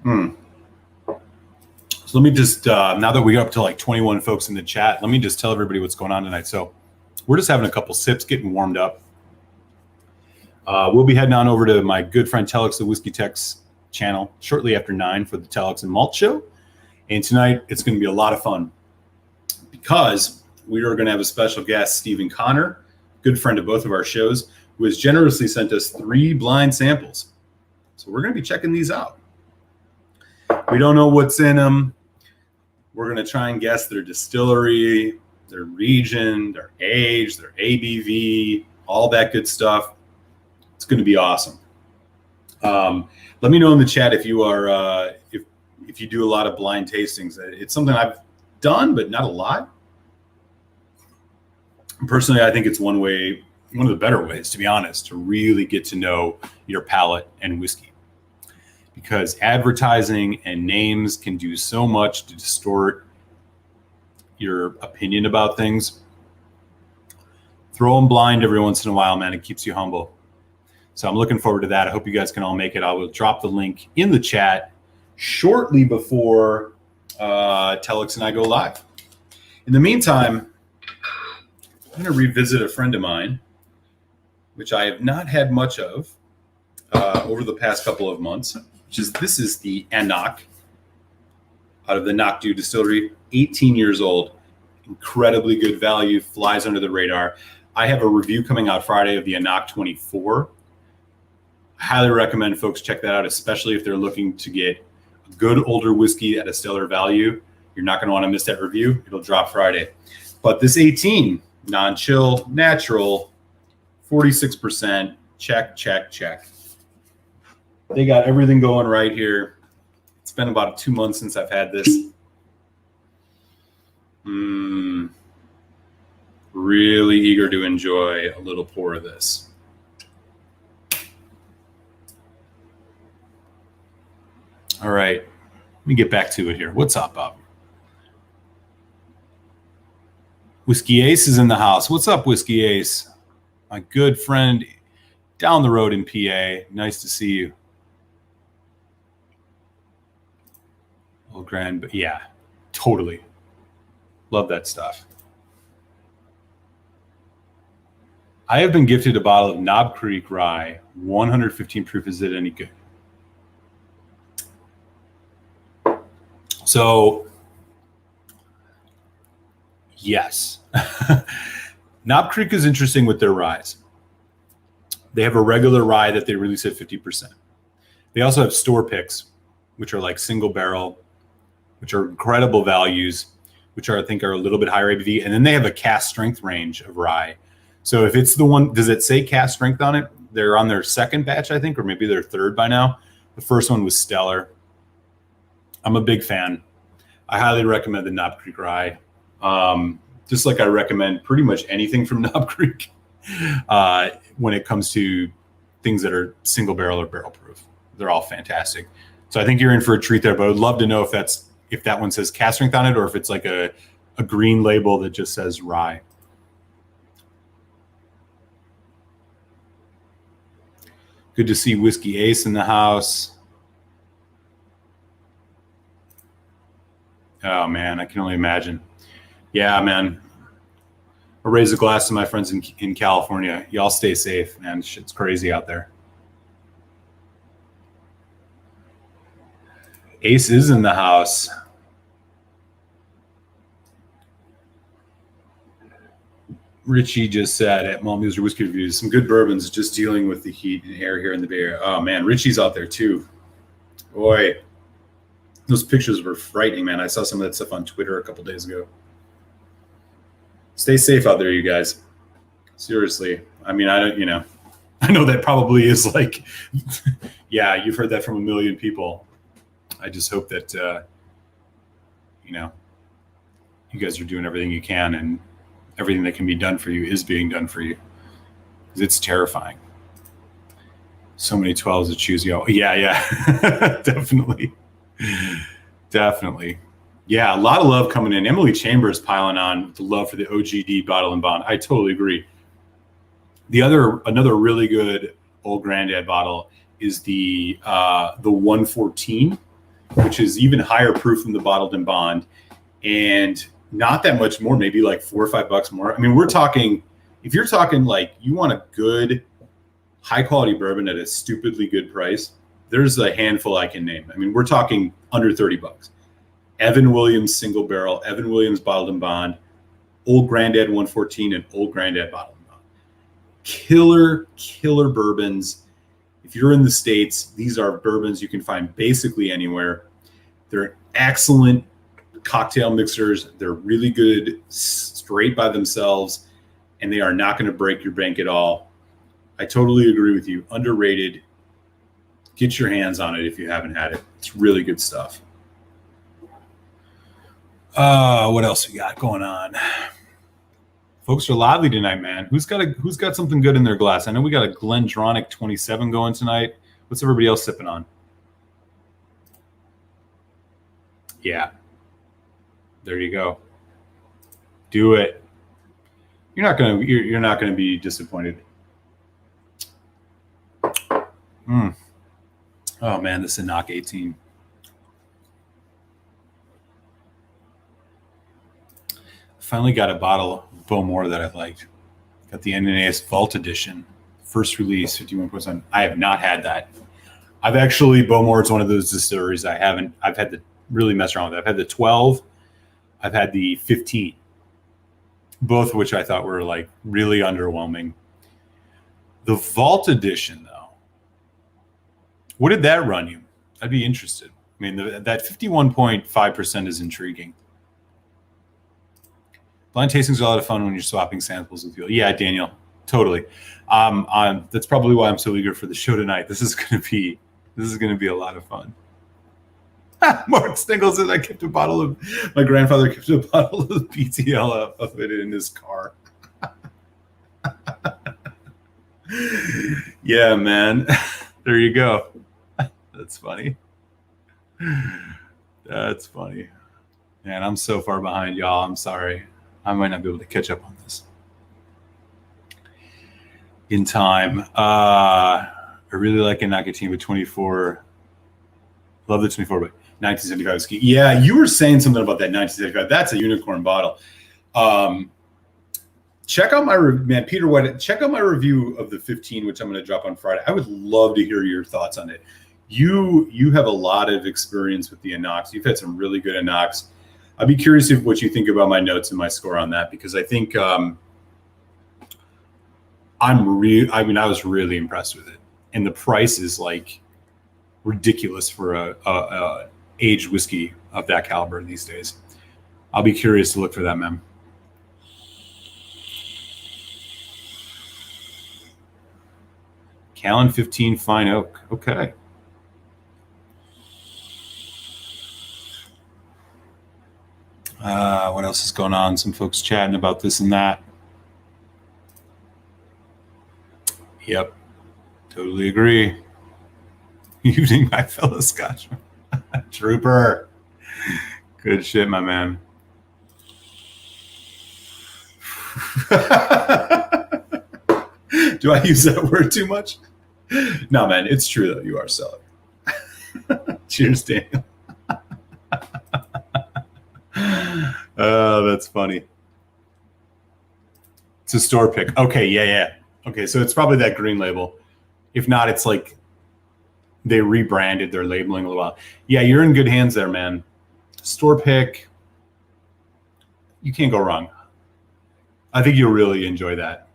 Speaker 1: So let me just now that we got up to like 21 folks in the chat, let me just tell everybody what's going on tonight. So we're just having a couple sips, getting warmed up. We'll be heading on over to my good friend Telex, the Whiskey Tech's channel shortly after 9 for the Telex Malt Show. And tonight it's going to be a lot of fun because we are going to have a special guest, Stephen Connor, good friend of both of our shows, who has generously sent us 3 blind samples. So we're going to be checking these out. We don't know what's in them. We're going to try and guess their distillery, their region, their age, their ABV, all that good stuff. It's going to be awesome. Let me know in the chat if you are if you do a lot of blind tastings. It's something I've done, but not a lot. Personally, I think it's one of the better ways, to be honest, to really get to know your palate and whiskey. Because advertising and names can do so much to distort your opinion about things. Throw them blind every once in a while, man. It keeps you humble. So I'm looking forward to that. I hope you guys can all make it. I will drop the link in the chat shortly before Telex and I go live. In the meantime, I'm going to revisit a friend of mine, which I have not had much of over the past couple of months, this is the Anok out of the Nakdu distillery, 18 years old, incredibly good value, flies under the radar. I have a review coming out Friday of the Anok 24. I highly recommend folks check that out, especially if they're looking to get a good older whiskey at a stellar value. You're not going to want to miss that review. It'll drop Friday. But this 18, non-chill, natural, 46%, check, check, check. They got everything going right here. It's been about 2 months since I've had this. Really eager to enjoy a little pour of this. All right, let me get back to it here. What's up, Bob? Whiskey Ace is in the house. What's up, Whiskey Ace? My good friend down the road in PA. Nice to see you. Oh, grand, but yeah, totally. Love that stuff. I have been gifted a bottle of Knob Creek Rye, 115 proof. Is it any good? So, yes. Knob Creek is interesting with their ryes. They have a regular rye that they release at 50%. They also have store picks, which are like single barrel, which are incredible values, which are, I think, are a little bit higher ABV. And then they have a cast strength range of rye. So if it's the one, does it say cast strength on it? They're on their second batch, I think, or maybe their third by now. The first one was stellar. I'm a big fan. I highly recommend the Knob Creek Rye. Just like I recommend pretty much anything from Knob Creek when it comes to things that are single barrel or barrel proof. They're all fantastic. So I think you're in for a treat there, but I'd love to know if that one says cast strength on it or if it's like a green label that just says rye. Good to see Whiskey Ace in the house. Oh, man, I can only imagine. Yeah, man. I'll raise a glass to my friends in California. Y'all stay safe, man. Shit's crazy out there. Ace is in the house. Richie just said at Malt Muser Whiskey Reviews, some good bourbons just dealing with the heat and air here in the Bay Area. Oh, man, Richie's out there too. Boy, those pictures were frightening, man. I saw some of that stuff on Twitter a couple days ago. Stay safe out there, you guys. Seriously. I mean, I know that probably is like, yeah, you've heard that from a million people. I just hope that, you guys are doing everything you can and everything that can be done for you is being done for you. Because it's terrifying. So many 12s to choose. Yeah, definitely. Definitely. Yeah, a lot of love coming in. Emily Chambers piling on with the love for the OGD bottle and bond. I totally agree. Another really good Old Grandad bottle is the 114, which is even higher proof than the bottled and bond, and not that much more, maybe like $4 or $5 more. I mean, we're talking, if you're talking like you want a good, high quality bourbon at a stupidly good price, there's a handful I can name. I mean, we're talking under $30. Evan Williams single barrel, Evan Williams bottled and bond, Old Grandad 114, and Old Grandad bottled and bond. Killer bourbons. If you're in the States, these are bourbons you can find basically anywhere. They're excellent cocktail mixers. They're really good straight by themselves, and they are not going to break your bank at all. I totally agree with you. Underrated. Get your hands on it if you haven't had it. It's really good stuff. What else we got going on? Folks are lively tonight, man. Who's got something good in their glass? I know we got a Glendronach 27 going tonight. What's everybody else sipping on? Yeah. There you go. Do it. You're not gonna be disappointed. Oh man, this is Anok 18. finally got a bottle of Bowmore that I liked. Got the NNAS Vault Edition, first release, 51%. I have not had that. I've actually, Bowmore is one of those distilleries I've had to really mess around with. I've had the 12, I've had the 15, both of which I thought were like really underwhelming. The Vault Edition, though, what did that run you? I'd be interested. I mean, that 51.5% is intriguing. Blind tastings are a lot of fun when you're swapping samples with people. Yeah, Daniel, totally. That's probably why I'm so eager for the show tonight. This is going to be a lot of fun. Mark Stingel says my grandfather kept a bottle of BTL of it in his car. Yeah, man. There you go. That's funny. That's funny. Man, I'm so far behind y'all. I'm sorry. I might not be able to catch up on this in time. I really like a Nakatima 24. Love the 24, but 1975 whiskey. Yeah, you were saying something about that 1975. That's a unicorn bottle. Check out my Peter White. Check out my review of the 15, which I'm going to drop on Friday. I would love to hear your thoughts on it. You have a lot of experience with the Inox. You've had some really good Inox. I'd be curious what you think about my notes and my score on that, because I think I was really impressed with it, and the price is like ridiculous for a aged whiskey of that caliber these days. I'll be curious to look for that, man. Callan 15 Fine Oak. Okay. What else is going on? Some folks chatting about this and that. Yep. Totally agree. Evening, my fellow Scotchman. Trooper. Good shit, my man. Do I use that word too much? No, man. It's true, though. You are selling. Cheers, Daniel. Oh, that's funny. It's a store pick. Okay, yeah. Okay, so it's probably that green label. If not, it's like they rebranded their labeling a little while. Yeah, you're in good hands there, man. Store pick. You can't go wrong. I think you'll really enjoy that.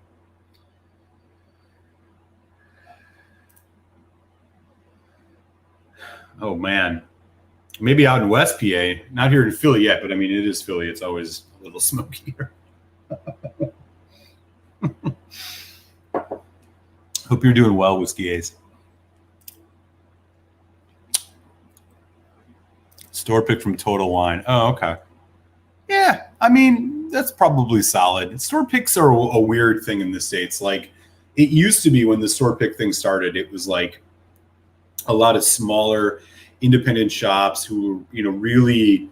Speaker 1: Oh, man. Maybe out in West PA, not here in Philly yet, but I mean, it is Philly. It's always a little smokier. Hope you're doing well, Whiskey Ace. Store pick from Total Wine. Oh, okay. Yeah, I mean, that's probably solid. Store picks are a weird thing in the States. Like, it used to be when the store pick thing started, it was like a lot of smaller independent shops who, really,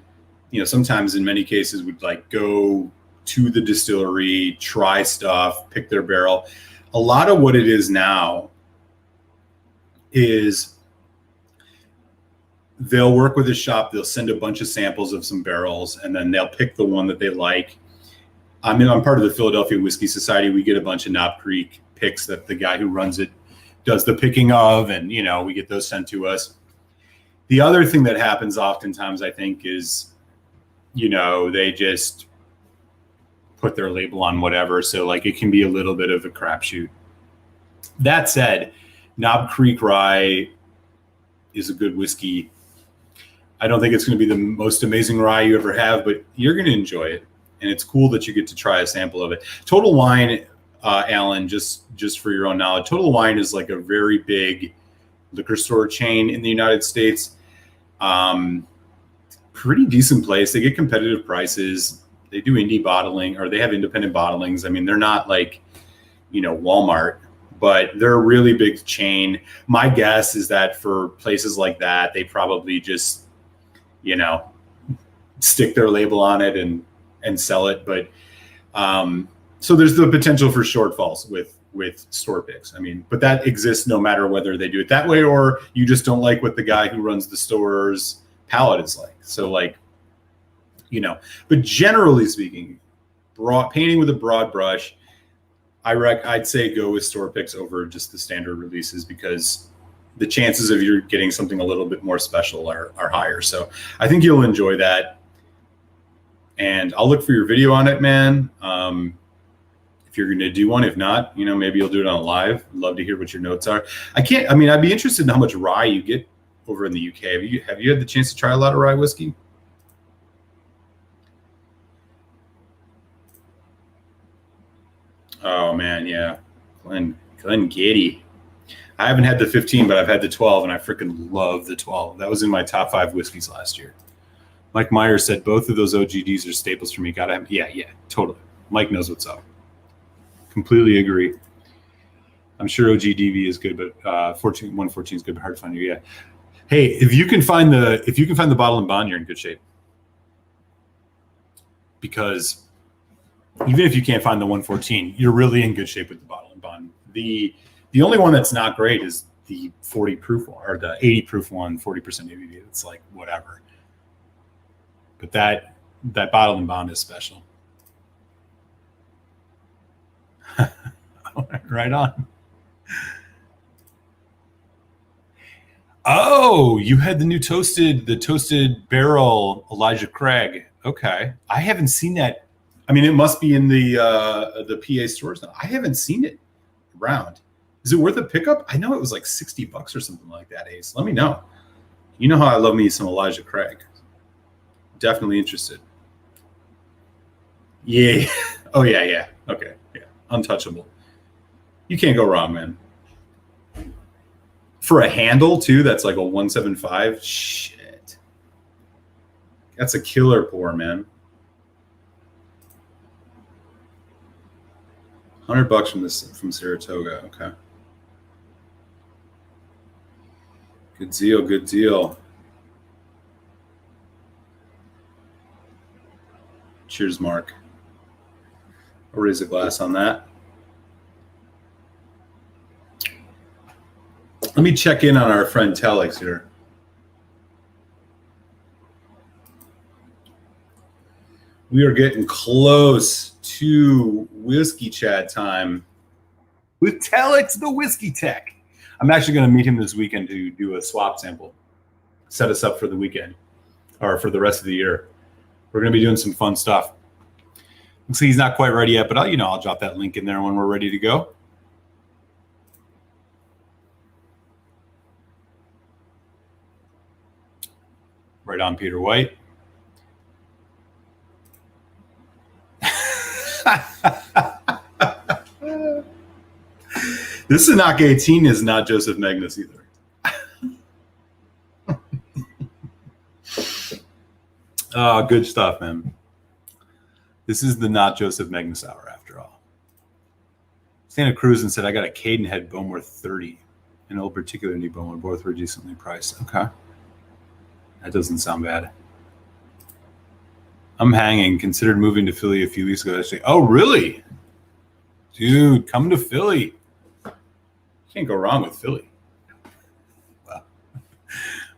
Speaker 1: sometimes in many cases would like go to the distillery, try stuff, pick their barrel. A lot of what it is now is they'll work with a shop, they'll send a bunch of samples of some barrels, and then they'll pick the one that they like. I'm part of the Philadelphia Whiskey Society. We get a bunch of Knob Creek picks that the guy who runs it does the picking of, and, we get those sent to us. The other thing that happens oftentimes, I think, is, they just put their label on whatever. So, like, it can be a little bit of a crapshoot. That said, Knob Creek Rye is a good whiskey. I don't think it's going to be the most amazing rye you ever have, but you're going to enjoy it. And it's cool that you get to try a sample of it. Total Wine, Alan, just for your own knowledge, Total Wine is like a very big liquor store chain in the United States. Pretty decent place. They get competitive prices. They do indie bottling, or they have independent bottlings. I mean, they're not like, Walmart, but they're a really big chain. My guess is that for places like that, they probably just, stick their label on it and sell it. But so there's the potential for shortfalls with store picks. I mean, but that exists no matter whether they do it that way or you just don't like what the guy who runs the store's palate is like. So, like, but generally speaking, painting with a broad brush, I'd say go with store picks over just the standard releases, because the chances of you getting something a little bit more special are higher. So I think you'll enjoy that. And I'll look for your video on it, man. If you're going to do one, if not, maybe you'll do it on a live. I'd love to hear what your notes are. I'd be interested in how much rye you get over in the UK. Have you had the chance to try a lot of rye whiskey? Oh man, yeah. Glenn. I haven't had the 15, but I've had the 12, and I freaking love the 12. That was in my top 5 whiskeys last year. Mike Myers said both of those OGDs are staples for me. Gotta have, yeah, totally. Mike knows what's up. Completely agree. I'm sure OGDV is good, but 114 is good, but hard to find. Yeah. Hey, if you can find the bottle and bond, you're in good shape. Because even if you can't find the 114, you're really in good shape with the bottle and bond. The only one that's not great is the 40 proof one, or the 80 proof one, 40% ABV. It's like whatever. But that bottle and bond is special. Right on. Oh, you had the toasted barrel Elijah Craig. Okay, I haven't seen that. I mean, it must be in the PA stores now. I haven't seen it around. Is it worth a pickup? I know it was like $60 or something like that, Ace. Let me know. You know how I love me some Elijah Craig. Definitely interested. Yeah. Oh, yeah. Okay. Yeah. Untouchable. You can't go wrong, man. For a handle, too, that's like a 175. Shit. That's a killer pour, man. $100 from Saratoga. Okay. Good deal. Cheers, Mark. I'll raise a glass on that. Let me check in on our friend Telex here. We are getting close to whiskey chat time with Telex, the whiskey tech. I'm actually going to meet him this weekend to do a swap sample, set us up for the weekend or for the rest of the year. We're going to be doing some fun stuff. Looks like he's not quite ready yet, but I'll drop that link in there when we're ready to go. Right on, Peter White. This Sinaka 18 is not Joseph Magnus either. Oh, good stuff, man. This is the not Joseph Magnus hour after all. Santa Cruz and said, I got a Cadenhead Bowmore 30, an old particular new Bowmore. Both were decently priced. Okay. That doesn't sound bad. I'm hanging. Considered moving to Philly a few weeks ago. Actually. Oh, really? Dude, come to Philly. Can't go wrong with Philly. Well,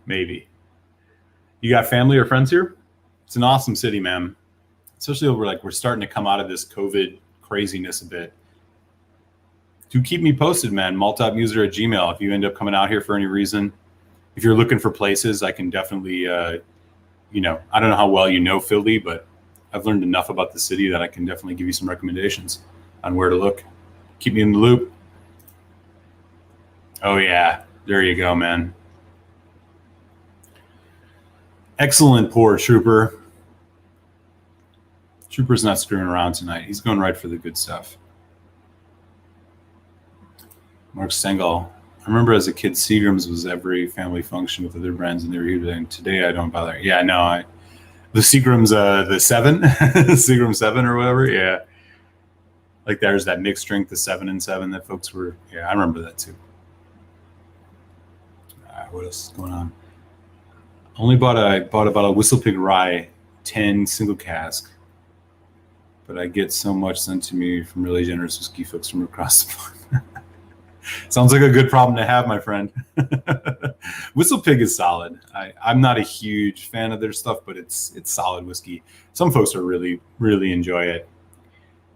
Speaker 1: maybe. You got family or friends here? It's an awesome city, man. Especially over we're starting to come out of this COVID craziness a bit. Do keep me posted, man. maltopmuser@gmail. If you end up coming out here for any reason, if you're looking for places, I can definitely, I don't know how well you know Philly, but I've learned enough about the city that I can definitely give you some recommendations on where to look. Keep me in the loop. Oh, yeah. There you go, man. Excellent pour, Trooper. Trooper's not screwing around tonight. He's going right for the good stuff. Mark Stengel. I remember as a kid, Seagram's was every family function with other brands, and they were here. Today, I don't bother. Yeah, no, the Seagram's, the 7, Seagram 7 or whatever. Yeah. Like there's that mixed drink, the 7 and 7 that folks were. Yeah, I remember that too. What else is going on? Only bought about a Whistle Pig Rye 10 single cask, but I get so much sent to me from really generous whiskey folks from across the pond. Sounds like a good problem to have, my friend. Whistle Pig is solid. I'm not a huge fan of their stuff, but it's solid whiskey. Some folks are really enjoy it.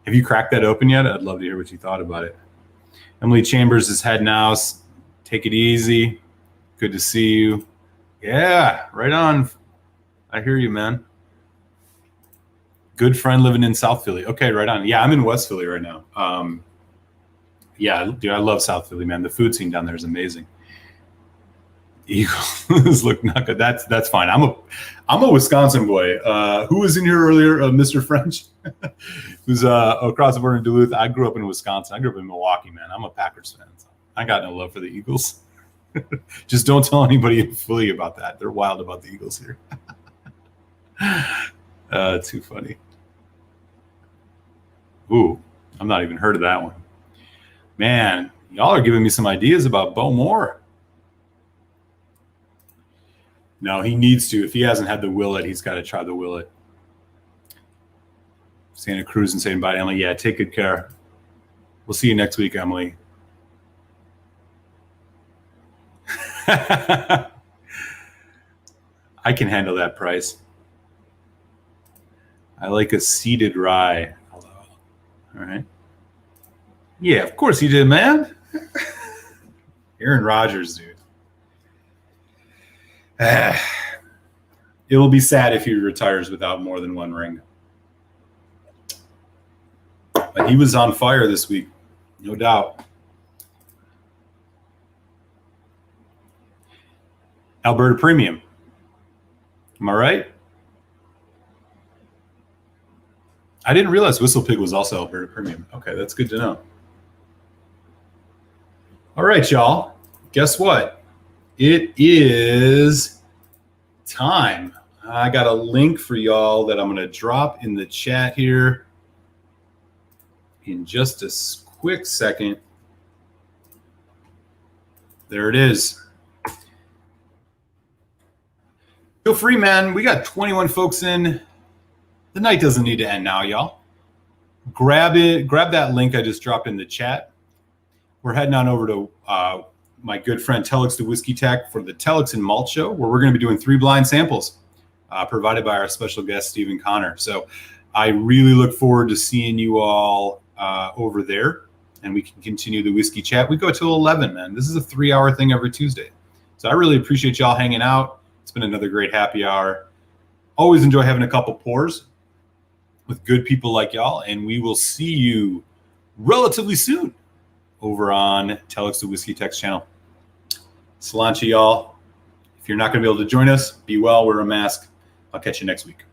Speaker 1: Have you cracked that open yet? I'd love to hear what you thought about it. Emily Chambers is heading out. Take it easy. Good to see you. Yeah, right on. I hear you, man. Good friend living in South Philly. Okay, right on. Yeah, I'm in West Philly right now. Yeah, dude, I love South Philly, man. The food scene down there is amazing. Eagles look not good. That's fine. I'm a Wisconsin boy. Who was in here earlier? Mr. French, who's across the border in Duluth. I grew up in Wisconsin. I grew up in Milwaukee, man. I'm a Packers fan. So I got no love for the Eagles. Just don't tell anybody in Philly about that. They're wild about the Eagles here. Too funny. Ooh, I'm not even heard of that one. Man, y'all are giving me some ideas about Bo Moore. No, he needs to. If he hasn't had the Willet, he's got to try the Willet. Santa Cruz and saying bye, Emily. Yeah, take good care. We'll see you next week, Emily. I can handle that price. I like a seeded rye. Hello. All right. Yeah, of course he did, man. Aaron Rodgers, dude. It will be sad if he retires without more than one ring. But he was on fire this week, no doubt. Alberta Premium. Am I right? I didn't realize Whistle Pig was also Alberta Premium. Okay, that's good to know. All right, y'all. Guess what? It is time. I got a link for y'all that I'm going to drop in the chat here in just a quick second. There it is. Feel free, man. We got 21 folks in. The night doesn't need to end now, y'all. Grab it. Grab that link I just dropped in the chat. We're heading on over to my good friend Telex the Whiskey Tech for the Telex Malt Show, where we're going to be doing 3 blind samples provided by our special guest, Stephen Connor. So I really look forward to seeing you all over there, and we can continue the whiskey chat. We go till 11, man. This is a 3-hour thing every Tuesday. So I really appreciate y'all hanging out. It's been another great happy hour. Always enjoy having a couple pours with good people like y'all, and we will see you relatively soon over on Telex the Whiskey Tech's channel. Cilantro, y'all. If you're not going to be able to join us, be well, wear a mask. I'll catch you next week.